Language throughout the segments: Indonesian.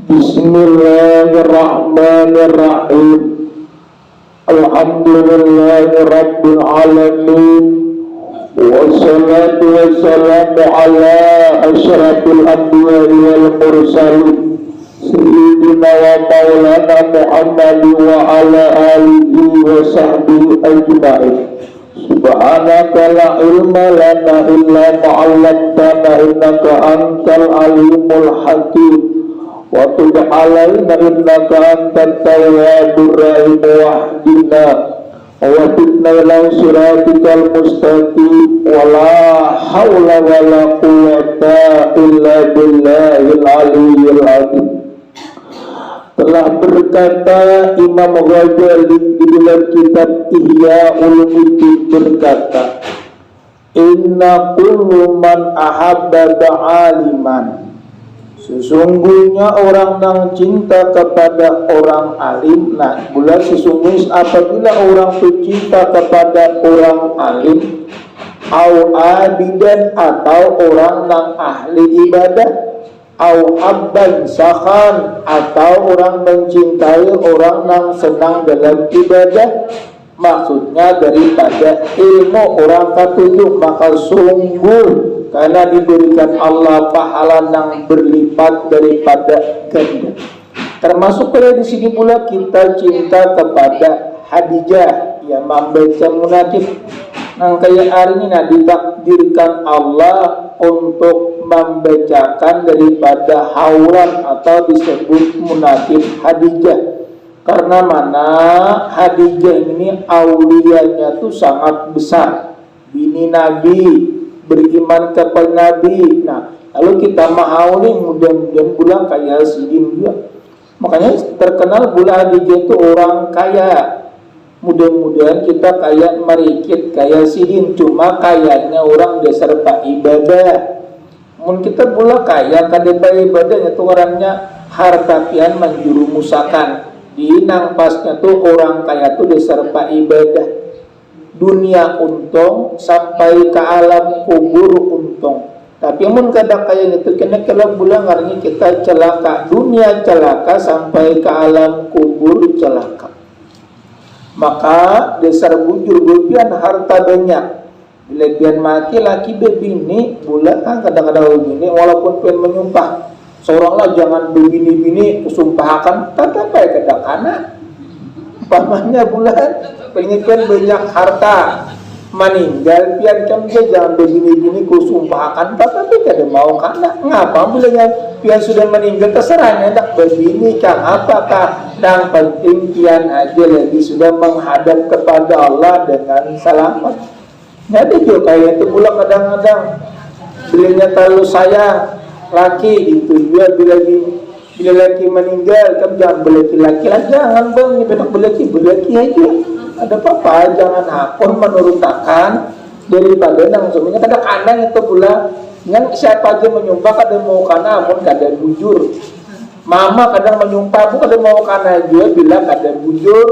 Bismillahirrahmanirrahim. Alhamdulillahirabbil alamin. Wassalatu wassalamu ala asyrafil anbiya'i wal mursalin sayyidina wa maulana Muhammad wa ala alihi wa sahbihi ajma'in. Subhanaka la ilma lana illa ma 'allamtana innaka antal alimul hakim. Wa tub 'alaina innaka antat tawwabur rahim wahdina wa fitna ila siratikal mustaqim wa la haula wa la quwwata illa billahil aliyyil azim. Telah berkata Imam Ghazali di dalam kitab Ihya Ulumuddin, berkata, inna kullu man ahabba aliman, sesungguhnya orang yang cinta kepada orang alim. Nah, bulan sesungguhnya apabila orang cinta kepada orang alim, au abidan, atau orang yang ahli ibadah, au habban sakhan, atau orang mencintai orang yang senang dalam ibadah, maksudnya daripada ilmu orang ketujuh, maka sungguh karena diberikan Allah pahala yang berlipat daripada ganda. Termasuk pada di sini pula kita cinta kepada Hadijah yang membaca munajat. Yang kayak hari ini ditakdirkan Allah untuk membacakan daripada haulan atau disebut munajat Hadijah. Karena mana Hadijah ini auliyanya tuh sangat besar, bini Nabi, beriman kepada Nabi. Nah, lalu kita mau nih mudah-mudahan bulan kaya sidin juga. Makanya terkenal bulan Hadijah itu orang kaya. Mudah-mudahan kita kaya merikit, kaya sidin, cuma kayanya orang dasar pak ibadah. Mun kita pula kaya kada pak ibadahnya tuh orangnya harta pian menjurumusakan. Di nang pasnya tuh orang kaya tuh dasar pak ibadah. Dunia untung sampai ke alam kubur untung. Tapi mun kada kaya itu kena kalau bulan ngarnya kita celaka, dunia celaka sampai ke alam kubur celaka. Maka dasar bujur bepian harta banyak. Bila pian mati laki bebini, bulan kan kadang-kadang begini walaupun pian menyumpah. Seoranglah jangan begini-bini kusumpahkan, kata apa ya kadang-kadang. Pamannya bulan pengen banyak harta, meninggal pian kamja jangan begini-gini kusumpahkan, tapi kada mau kana. Ngapa bilanya pian sudah meninggal terserahnya tak begini kang apakah? Yang penting pian aja lagi sudah menghadap kepada Allah dengan selamat. Jadi juga kayak itu pula kadang-kadang bilanya terlalu sayang laki itu juga bila laki meninggal kan jangan belaki-laki lah, jangan bang ini benak belaki aja. Ada apa-apa, jangan hapon menurutakan daripada nang semuanya kadang-kadang itu pula yang siapa aja menyumpah kada mau kana amun kada bujur. Mama kadang menyumpah bu kada mau kana juga bila kada bujur,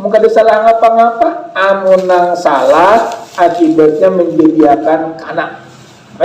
mau kada salah ngapa-ngapa, amun nang salah akibatnya menjadikan kana.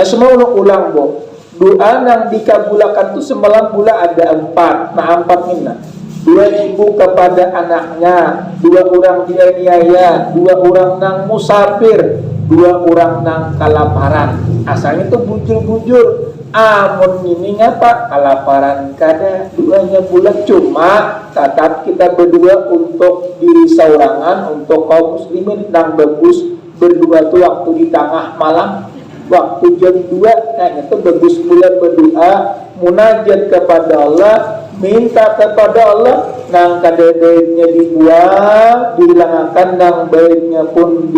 Semua ulang bu. Doa yang dikabulkan itu semalam pula ada 4. Nah 4 ini. 2 ibu kepada anaknya, 2 orang dianiaya, 2 orang nang musafir, 2 orang nang kelaparan. Asalnya itu bujur-bujur. Amun ini ngapa? Kelaparan kada, duanya bulan cuma tetap kita berdua untuk diri seorangan, untuk kaum muslimin yang bagus berdua tuh waktu di tengah malam. Waktu jam 2, nah itu bagus bulan berdoa, munajat kepada Allah, minta kepada Allah, nang kada baiknya dibuang, dihilangkan, nang baiknya pun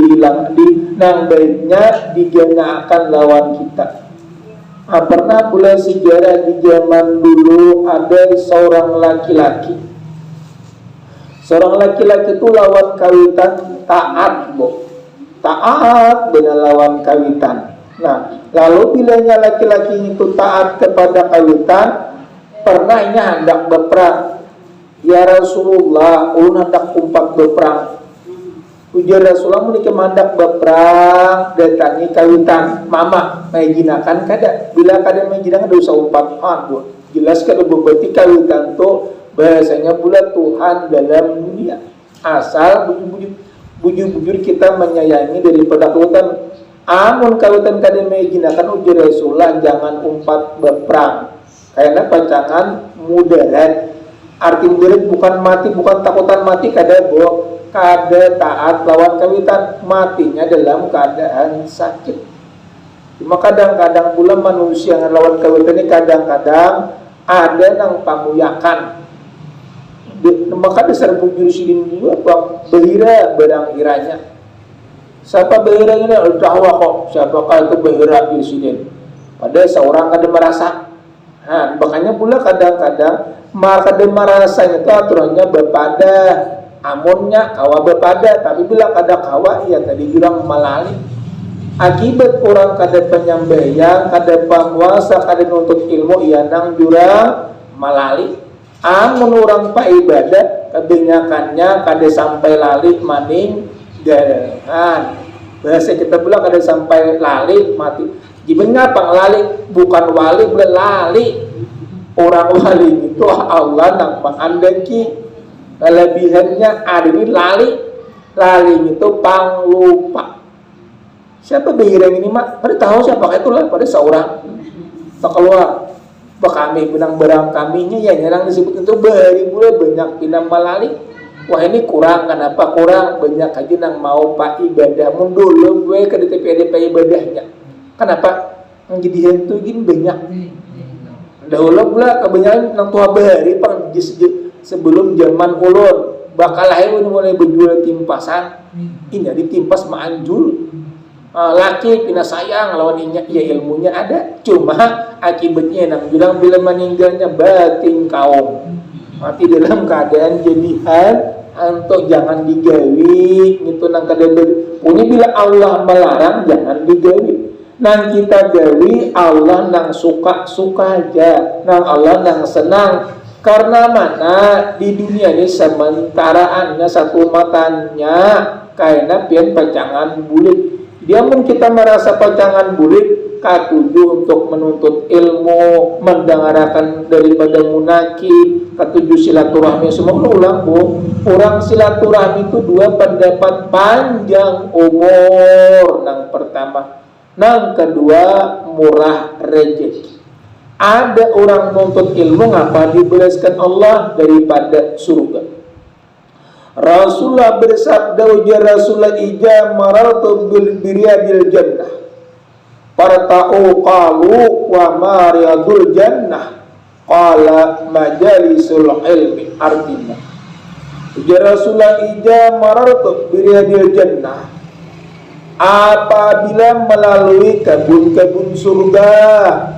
nang baiknya digenakan lawan kita. Nah, pernah pula sejarah di zaman dulu ada seorang laki-laki. Seorang laki-laki itu lawan kawitan taat, taat dengan lawan kawitan. Nah, lalu bilanya laki-laki itu taat kepada kawitan, pernahnya hendak berperang. Ya Rasulullah, hendak umpat berperang. Ujar Rasulullah, mau dikemandak berperang, datangi kawitan. Mama, menjinakan kada. Bila kada menjinakan, dosa umpat. jelas kan berarti kawitan tuh bahasanya pula Tuhan dalam dunia. Asal bujur kita menyayangi daripada kawitan. Amun kawitan kademe ginakan uji Rasulullah jangan umpat berperang. Karena pacangan mudarat. Arti mudarat bukan mati, bukan takutan mati kada taat lawan kawitan, matinya dalam keadaan sakit. Cuma kadang-kadang pula manusia yang lawan kawitan ini kadang-kadang ada yang pamuyakan. Maka dasar bujur sidin juga bang behira barang iranya. Siapa behira ini? Dakwah kok. Siapakah itu behira di sidin? Pada seorang kada merasa. Nah, makanya pula kadang-kadang kada merasanya itu aturannya bepada, amunnya kawa bepada, tapi bila kada kawa ya tadi bilang malali. Akibat orang kada penyambayang, kada pamuasa, kada nuntut ilmu, ia nang jurang malali. Amun orang pa ibadah, kebanyakannya kada sampai lali maning garangan. Bahasa kita pula kada sampai lali mati. Gimana pang lali? Bukan wali, bukan lali. Orang wali itu Allah nang mengandaki. Kelebihannya ada di lali. Lali itu panglupa. Siapa behirang ini mak? Pada tahu siapa itulah pada seorang. Tak keluar. Kami pinang barang kaminya ya yang disebut itu beri pula banyak pinang malali. Wah ini kurang, kenapa kurang? Banyak aja nang mau pak ibadah mundur gue ke DTP ibadahnya. Kenapa? Yang jadi hantu gini banyak. Dahulu pula kebanyakan nang tua beri pang sebelum zaman ulun bakal lahir mulai berjual timpasan. Ini ditimpas manjul. Laki pina sayang lawan inya, ya ilmunya ada, cuma akibatnya nang bilang bila meninggalnya batin kaum mati dalam keadaan jadian anto jangan digawi gitu nang keadaan punya bila Allah melarang jangan digawi nang kita gawi Allah nang suka aja nang Allah nang senang karena mana di dunia ini sementaraannya satu matanya kaina pian pacangan bulit. Dia pun kita merasa pacangan bulit katujuh untuk menuntut ilmu, mendengarkan daripada munaki, katujuh silaturahmi semua ulang bu. Orang silaturahmi itu dua pendapat panjang umur. Nang pertama, nang kedua murah rezeki. Ada orang menuntut ilmu ngapa dibelaskan Allah daripada surga. Rasulullah bersabda ujar Rasulullah ija marartu bil biryadil jannah parta'u qalu wa mariyadul jannah qala majalisul ilmi artinya ujar Rasulullah ija marartu biryadil jannah apabila melalui kebun-kebun surga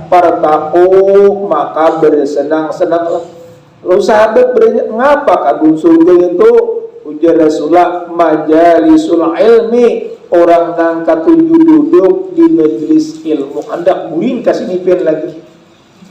parta'u maka bersenang-senanglah. Lalu sahabat bertanya ngapa kebun surga itu? Ujar Rasulullah majalisul ilmi orang nang katujuh duduk di majelis ilmu hendak buing kasih nipian lagi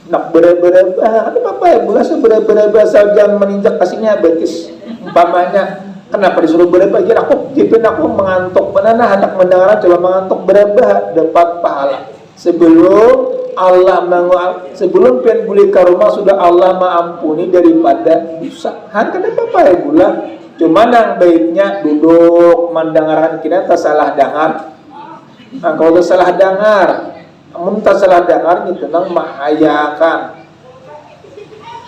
nak berabah ada apa ya bulas berabah saja meninjak kasihnya betis umpamanya kenapa disuruh berabah aja aku jipin aku mengantuk mana hendak mendengar coba mengantuk berabah dapat pahala sebelum Allah sebelum pian buli ke rumah sudah Allah mengampuni daripada dosa han kenapa apa ya bulan cuma yang baiknya duduk mendengarkan kita tak salah dengar. Nah kalau tak salah dengar, namun tak salah dengar itu nang mahayakan.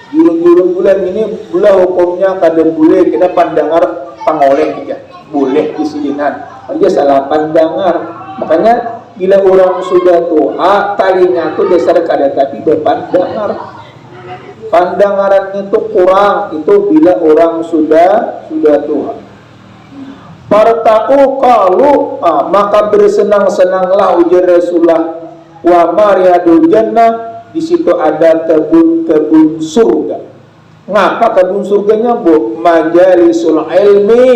Gurung-gurung bulan ini bulan hukumnya kadang boleh kita pandangar pangoleh juga boleh disilinan. Aja salah pandangar. Makanya bila orang sudah tua talinya tu dasar kada tapi berpandangar. Pandangarannya itu kurang itu bila orang sudah tua. Parta'u qalu maka bersenang-senanglah ujar Rasulullah wa mariyadul jannah di situ ada kebun-kebun surga. Ngapa kebun surganya bu? Majalisul ilmi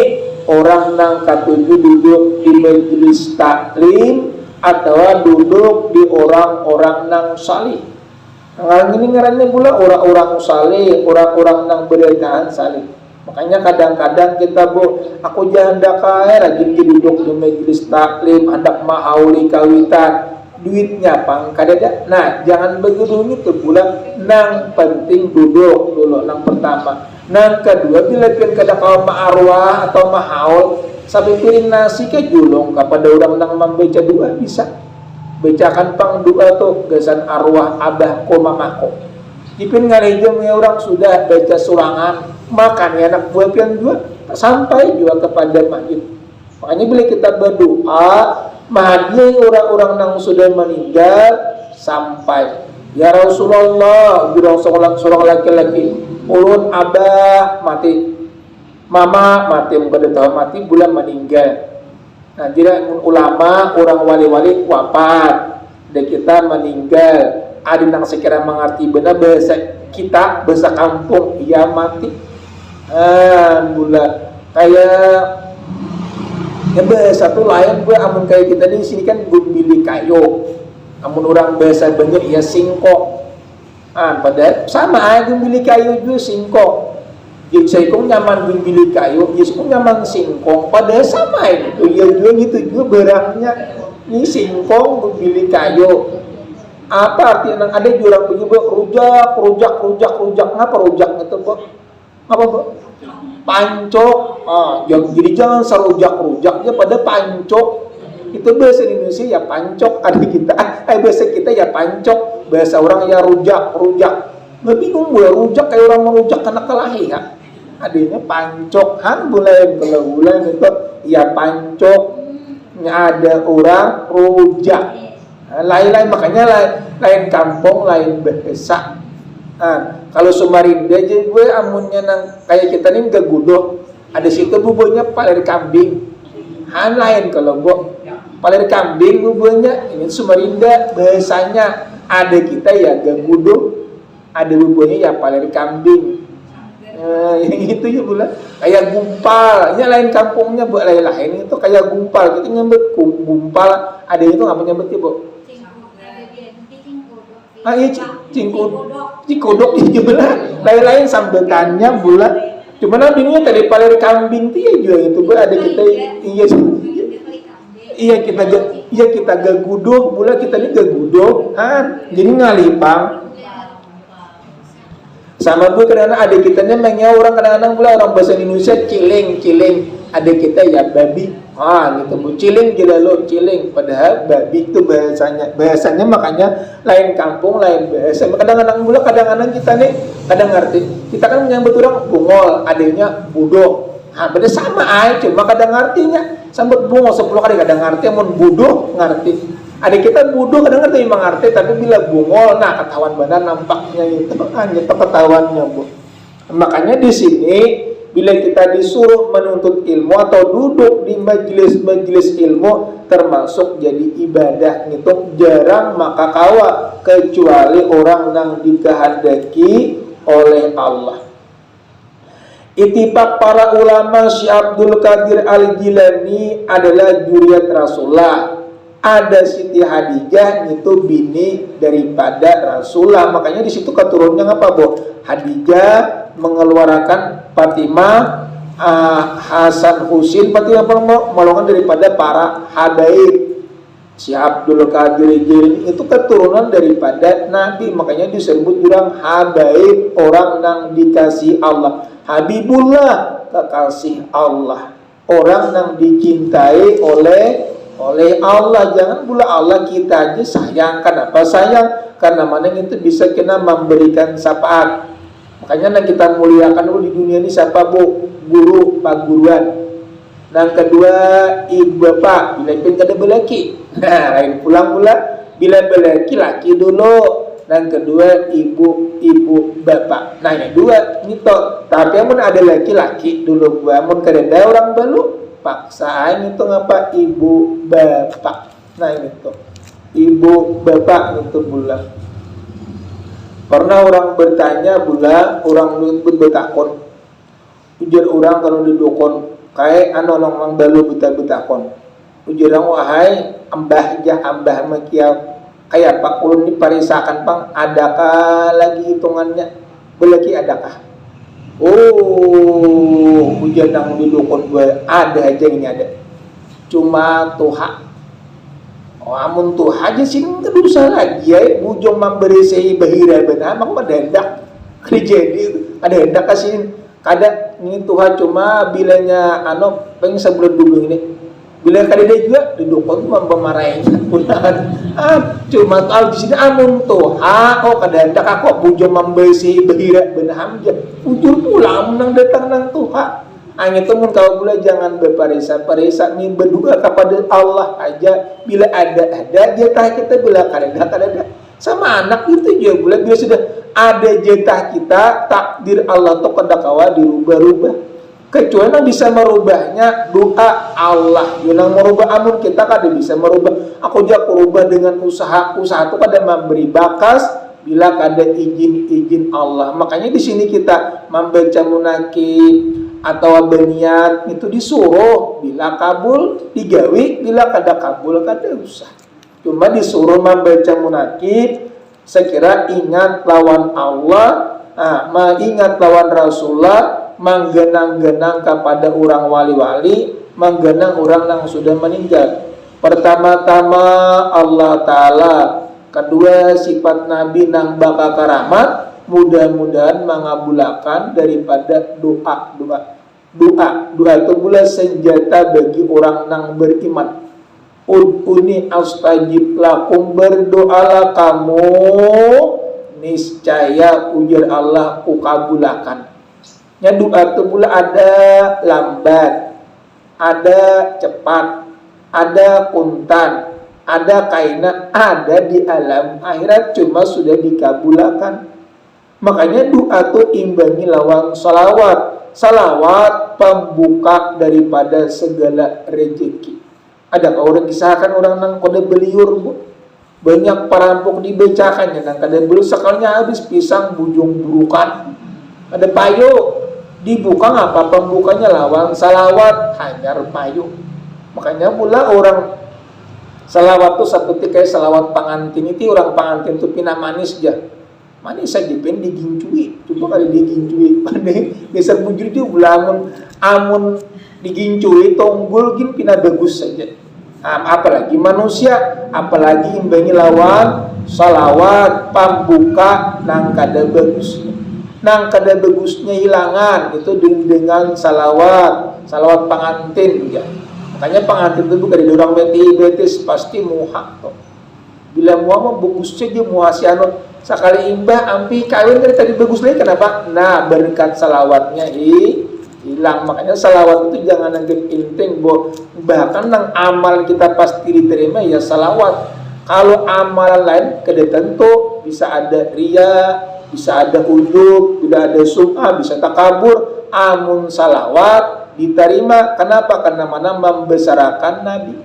orang nang katuju duduk di majelis taklim atau duduk di orang-orang nang salih. Ngarang ini ngarannya pula orang-orang saleh, orang-orang nang beredaan saleh. Makanya kadang-kadang kita bu, aku janda kaya rajin duduk di majelis taklim, hendak mahauli kawitan. duitnya pang kadada. Nah, jangan begitu itu bulan nang penting duduk dulu nang pertama. Nang kedua bila pian kada kawan ma'arwah atau mahaul sampai piring nasi ke julung kepada orang nang membaca doa bisa. Bacakan pang doa tuh gasan arwah abah ko mamako. Ipin ngarejong ya orang sudah baca surangan makan ya anak buah pian juga sampai juga kepada mayit. Makanya bila kita berdoa mahadi orang-orang yang sudah meninggal sampai ya Rasulullah jurang seorang laki-laki ulun abah mati mama mati muka tahu mati bulan meninggal. Nah jadi ulama orang wali-wali wafat dan kita meninggal ada yang sekira mengerti benar bahasa kita bahasa kampung ia mati bulan kayak ya bahasa tuh lain gue amun kayak kita di sini kan gumbili kayu amun orang bahasa banyak ya singkong padahal sama aja gumbili kayu juga singkong jadi saya kong nyaman gumbili kayu jadi saya nyaman singkong padahal sama itu ya juga gitu juga barangnya ini singkong gumbili kayu apa artinya ada jurang begini rujak ngapa rujaknya tuh kok apa kok pancok jadi jangan serujak-rujak aja pada pancok itu bahasa Indonesia ya pancok ada kita bahasa kita ya pancok bahasa orang ya rujak nggak bingung gue rujak kayak orang merujak karena kelahi ya adanya pancok bulan itu ya pancok ada orang rujak lain-lain makanya lain kampung lain bahasa. Kalau Samarinda aja gue amunnya nang kayak kita nih gak gudoh ada situ bubunya paler kambing lain kalau gue paler kambing bubunya ini Samarinda bahasanya ada kita ya gak gudoh ada bubunya ya paler kambing yang itu ya bulan kayak gumpal ini lain kampungnya buat lain itu kayak gumpal kita nyebut gumpal ada itu nggak nyebut ya bu iya cikodok itu bulan lain-lain sambutannya bulan cuma nabinya tadi paler kambing dia juga itu bulan ada kita kita gagudoh bulan kita ini gagudoh jadi ngalipang sama gue kadang-kadang ada kitanya memangnya orang kadang-kadang pula orang bahasa Indonesia ciling ada kita ya babi gitu bu ciling lo ciling padahal babi itu bahasanya makanya lain kampung lain bahasa kadang-kadang kita nih kadang ngerti kita kan menyambut orang bungol adanya budok pada sama aja cuma kadang ngertinya sambut bungol 10 kali kadang ngerti amun budok ngerti ada kita bodoh kadang ngerti memang arti tapi bila bungol nah ketahuan benar nampaknya itu hanya ketahuannya bu makanya di sini bila kita disuruh menuntut ilmu atau duduk di majelis ilmu termasuk jadi ibadah itu jarang maka kawa kecuali orang yang dikehendaki oleh Allah. Ittifaq para ulama Syekh Abdul Qadir Al-Jilani adalah juriat Rasulullah. Ada Siti Hadijah itu bini daripada Rasulullah. Makanya di situ keturunannya apa, Bu? Hadijah mengeluarkan Fatimah, Hasan Husin, Fatimah melongan daripada para habaib. Si Abdul Qadir Jilani itu keturunan daripada Nabi. Makanya disebut orang habaib, orang yang dikasih Allah. Habibullah, kekasih Allah. Orang yang dicintai oleh Allah. Jangan pula Allah kita aja sayang. Kenapa sayang? Karena mana itu bisa kena memberikan syafaat. Makanya kita muliakan dulu di dunia ini siapa, Bu? Guru, Pak Guruan. Yang kedua, ibu bapak. Bila pun ada belaki, lain pulang pula. Bila belaki laki dulu. Dan kedua, ibu bapak. Nah ini dua ini toh. Tapi amun ada laki-laki dulu gua amun kada orang balu paksaan itu ngapa ibu bapak. Nah ini tuh ibu bapak itu bulan. Pernah orang bertanya bulan, orang nyebut betakon. Ujar orang kalau di dukun kayak anolong mang balu betakon. Ujar orang wahai ambah jah ambah makiau kayak Pak ulun ini parisakan pang adakah lagi hitungannya belaki adakah? Oh, hujan yang di dukun gue ada aja ini ada. Cuma tuha. Oh amun tuh aja sih nggak dosa lagi ya bujung memberi sei bahira benar mak mendadak kejadian ada hendak kasih kada ini Tuhan cuma bilanya pengen sebulan dulu ini bila kada dia juga didukung memarahin cuma tahu di sini amun Tuhan kada hendak aku bujung memberi sei bahira benar aja ujur pulang menang datang nang Tuhan. Itu mun kau pula jangan berparisa nih berdoa kepada Allah aja bila ada jatah kita bila kada sama anak itu juga bila sudah ada jatah kita takdir Allah tuh kada kawa dirubah-rubah kecuali yang bisa merubahnya doa Allah yang merubah amun kita kada bisa merubah aku jak merubah dengan usaha itu kada memberi bakas bila kada izin Allah makanya di sini kita membaca munakib atau berniat itu disuruh bila kabul digawi bila kada kabul kada usah cuma disuruh membaca munakib sekira ingat lawan Allah mengingat lawan Rasulullah menggenang-genang kepada orang wali-wali menggenang orang yang sudah meninggal pertama-tama Allah Ta'ala kedua sifat Nabi nang bakal karamat mudah-mudahan mengabulkan daripada doa itu pula senjata bagi orang yang beriman. Ud'uni astajib lakum berdoalah kamu niscaya ujar Allah kukabulakan. Ya doa itu pula ada lambat, ada cepat, ada kuntan, ada kaina, ada di alam akhirat cuma sudah dikabulkan. Makanya doa itu imbangi lawan salawat pembuka daripada segala rezeki. Adakah orang kisahkan orang nang kode beliur banyak perampok dibecakannya nang kode beliur sekalinya habis pisang bujung burukan ada payo dibuka apa pembukanya lawan salawat hanyar payo. Makanya pula orang salawat itu seperti kayak salawat pengantin itu orang pengantin itu pina manis aja manis saja pen digincui coba kali digincui pandai besar bujur itu belamun amun digincui tonggul gin pina bagus saja apalagi manusia apalagi imbangi lawan salawat pambuka nang kada bagusnya hilangan itu dengan salawat pengantin ya. Makanya pengantin itu kada orang betis pasti muhak toh bila muha bagus saja muha si sekali imbah ampi kawin tadi bagus lagi kenapa? Nah berkat salawatnya hilang makanya salawat itu jangan anggap penting bahkan nang amal kita pasti diterima ya salawat kalau amalan lain kada tentu bisa ada ria bisa ada ujub bisa ada sum'ah bisa takabur amun salawat diterima kenapa? Karena mana membesarkan Nabi.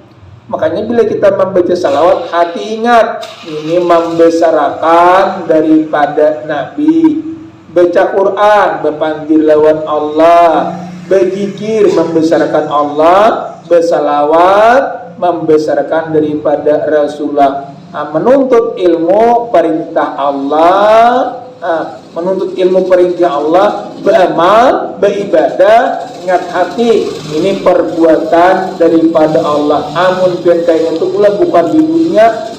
Makanya bila kita membaca salawat hati ingat ini membesarkan daripada Nabi. Baca Quran berpanggil lawan Allah, berzikir membesarkan Allah, bersalawat membesarkan daripada Rasulullah. Menuntut ilmu perintah Allah, menuntut ilmu perintah Allah, beramal, beribadah, ingat hati ini perbuatan daripada Allah. Amun pian kayaknya itu pula bukan di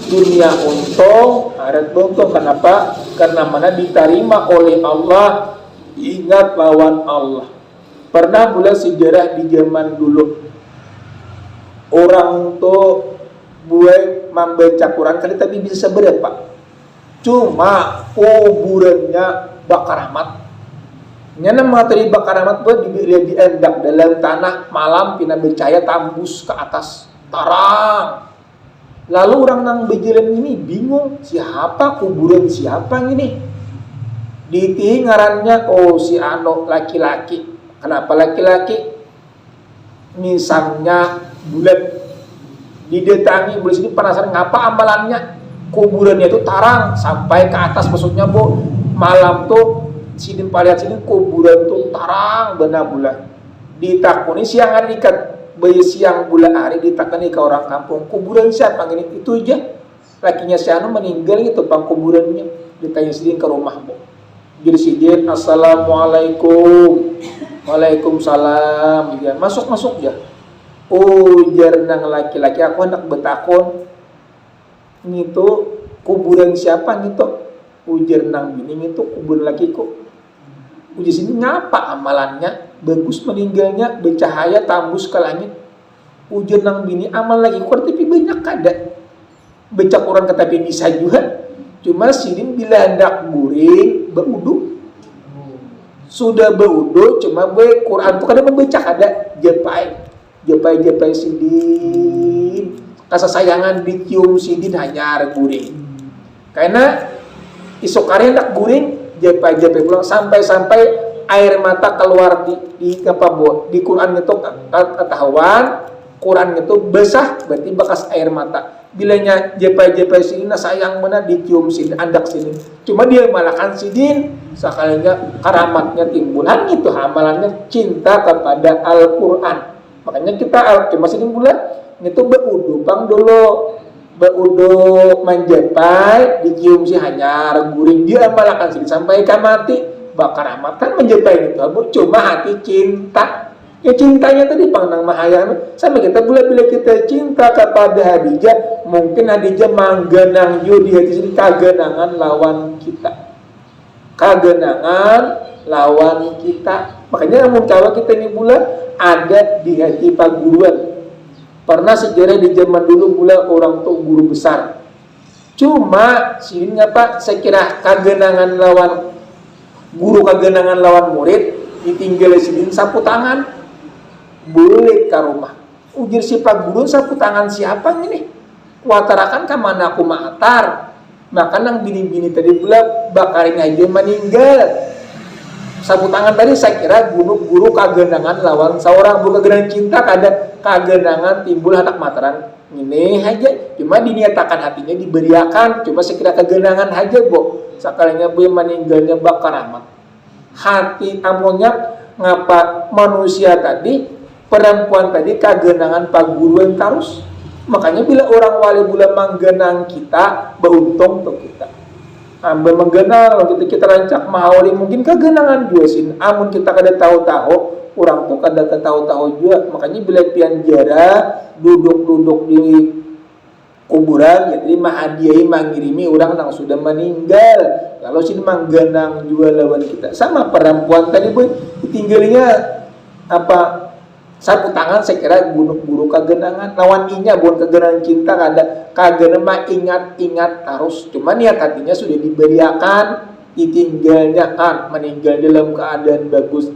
dunia untung, akhirat untung. Kenapa? Karena mana diterima oleh Allah. Ingat lawan Allah. Pernah pula sejarah di zaman dulu orang tuh buat membaca Quran kali tapi bisa berapa? Cuma kuburannya bakaramat. Nyana materi bakaramat buat diendak dalam tanah malam pina bercahaya tambus ke atas tarang. Lalu orang nang bejalan ini bingung siapa kuburan siapa ini? Diti ngarannya si laki-laki. Kenapa laki-laki? Misalnya bulat didatangi boleh sini penasaran ngapa amalannya kuburannya itu tarang sampai ke atas maksudnya malam tuh sini palihat sini kuburan tuh tarang benar bulan ditakuni siang hari kan bayi siang bulan hari ditakuni ke orang kampung kuburan siapa ini itu aja lakinya si meninggal itu pang kuburannya ditanya sini ke rumah jadi sidin assalamualaikum waalaikumsalam ya masuk ya ujar nang laki-laki aku hendak betakon Itu kuburan siapa gitu? Ujar nang bini itu kuburan laki kok. Ujar sini ngapa amalannya? Bagus meninggalnya, bercahaya tembus ke langit. Ujar nang bini amal lagi kok tapi banyak kada. Baca Quran tapi bisa juga. Cuma sidin bila hendak guring berudu. Sudah berudu cuma Quran tuh kada membaca kada. Jepai sidin. Kasasayangan dicium sidin hanya guring. Karena isok hari hendak guring jepai pulang sampai air mata keluar di Quran itu ketahuan Quran itu basah berarti bekas air mata. Bilanya jepai sidin sayang mana dicium sidin andak sidin. Cuma dia malakan sidin sekalinya karamatnya timbulan itu amalannya cinta kepada Al-Quran. Makanya kita cuma sidin pula itu berudu bang dulu berudu menjepai dicium si hanyar guring dia malakan sidin sampai mati bakar amat kan menjepai itu cuma hati cinta. Ya cintanya tadi pangnang mahayana sama kita bila kita cinta kepada Hadijah mungkin Hadijah manggenang yu di hati sini kagenangan lawan kita makanya namun cawa kita ini pula ada di hati paguruan. Pernah sejarah di zaman dulu pula orang tuh guru besar cuma sini apa saya kira kagenangan lawan guru kagenangan lawan murid ditinggal sidin sapu tangan boleh ke rumah ujar si pak guru sapu tangan siapa ini watarakan ke mana aku maatar maka nang bini-bini tadi pula bakarin aja meninggal sapu tangan tadi saya kira guru kagenangan lawan seorang guru kagenangan cinta kada kagenangan timbul anak mataran ini aja cuma diniatakan hatinya diberiakan cuma saya kira kagenangan aja sekalinya meninggalnya bakar amat hati amonya ngapa manusia tadi perempuan tadi kagenangan paguruan terus makanya bila orang wali bula manggenang kita beruntung untuk kita ambil menggenang kita rancak mahawali mungkin kagenangan juga sih amun kita kada tahu-tahu orang tuh kada tahu-tahu juga makanya bila pian jara duduk di kuburan jadi mahadiai mangirimi orang yang sudah meninggal lalu sini manggenang juga lawan kita sama perempuan tadi boy ditinggalinya apa sapu tangan saya kira guru kagenangan lawan inya bukan kagenangan cinta kada kagenema ingat harus cuma niat hatinya sudah diberiakan ditinggalnya meninggal dalam keadaan bagus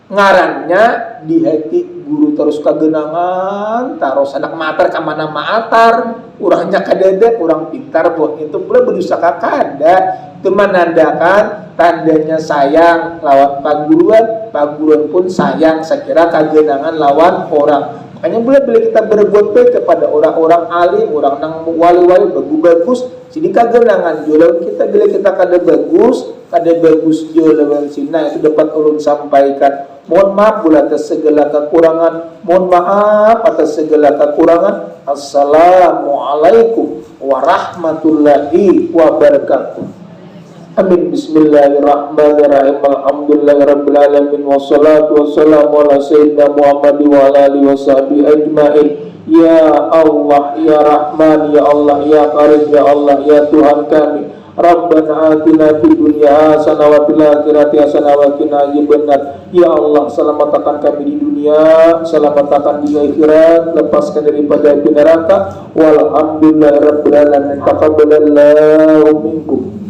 ngarannya di hati guru terus kagenangan terus anak matar kamana maatar orangnya kadada orang pintar itu pula berusaha kada itu menandakan tandanya sayang lawan paguruan pun sayang saya kira kagenangan lawan orang makanya bila kita berbuat baik kepada orang-orang alim orang nang wali-wali bagus sini kagenangan jualan kita bila kita kada bagus jualan sini itu dapat ulun sampaikan mohon maaf pula atas segala kekurangan assalamualaikum warahmatullahi wabarakatuh. Amin. Bismillahirrahmanirrahim. Alhamdulillahirabbil alamin wassalatu wassalamu ala sayyidina Muhammad wa ala alihi washabihi ajmain. Ya Allah, ya Rahman, ya Allah, ya Karim, ya Allah, ya Tuhan kami. Rabbana atina fid dunya hasanah wa fil akhirati hasanah wa qina adzabannar. Ya Allah, selamatkan kami di dunia, selamatkan di akhirat, lepaskan daripada api neraka. Walhamdulillahirabbil alamin. Taqabbalallahu minkum.